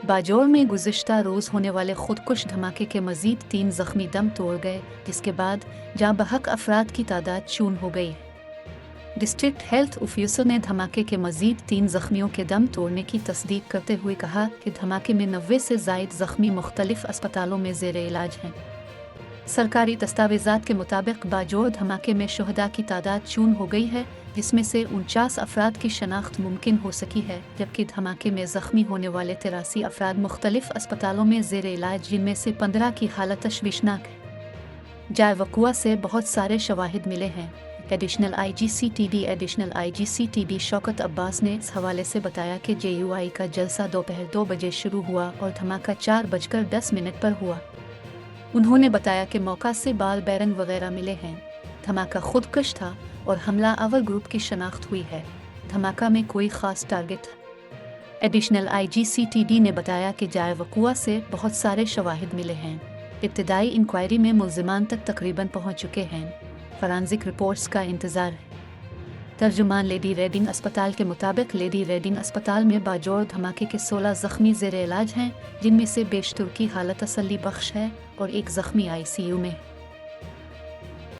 बाजौर में गुज़िश्ता रोज़ होने वाले खुदकुश धमाके के मज़ीद 3 ज़ख्मी दम तोड़ गए, जिसके बाद जाँ बहक अफराद की तादाद चून हो गई। डिस्ट्रिक्ट हेल्थ ऑफिसर ने धमाके के मज़ीद 3 ज़ख्मियों के दम तोड़ने की तस्दीक करते हुए कहा कि धमाके में 90 से ज़ायद ज़ख्मी मुख्तलिफ अस्पतालों में ज़ेरे इलाज हैं। सरकारी दस्तावेज़ात के मुताबिक बाजौर धमाके में शुहदा की तादाद चून हो गई है, जिसमें से 49 अफराद की शनाख्त मुमकिन हो सकी है, जबकि धमाके में ज़ख्मी होने वाले 83 अफराद मुख्तलिफ अस्पतालों में ज़ेरे इलाज, जिनमें से 15 की हालत तशवीशनाक है। जाए वक़ुआ से बहुत सारे शवाहिद मिले हैं। एडिशनल आईजी शौकत अब्बास ने इस हवाले से बताया कि JUI का जलसा दोपहर 2 बजे शुरू हुआ और धमाका 4:10 पर हुआ। उन्होंने बताया कि मौका से बाल बैरंग वगैरह मिले हैं। धमाका खुदकश था और हमला आवर ग्रुप की शनाख्त हुई है। धमाका में कोई ख़ास टारगेट। एडिशनल IGCTD ने बताया कि जाए वक़ुआ से बहुत सारे शवाहिद मिले हैं। इब्तिदाई इंक्वायरी में मुल्ज़िमान तक तकरीबन पहुँच चुके हैं। फॉरेंसिक रिपोर्ट्स का इंतज़ार है। तर्जुमान लेडी रेडिंग अस्पताल के मुताबिक लेडी रेडिंग अस्पताल में बाजौर धमाके के 16 ज़ख्मी ज़ेरे इलाज हैं, जिनमें से बेशतर की हालत तसल्ली बख्श है और एक ज़ख्मी ICU में।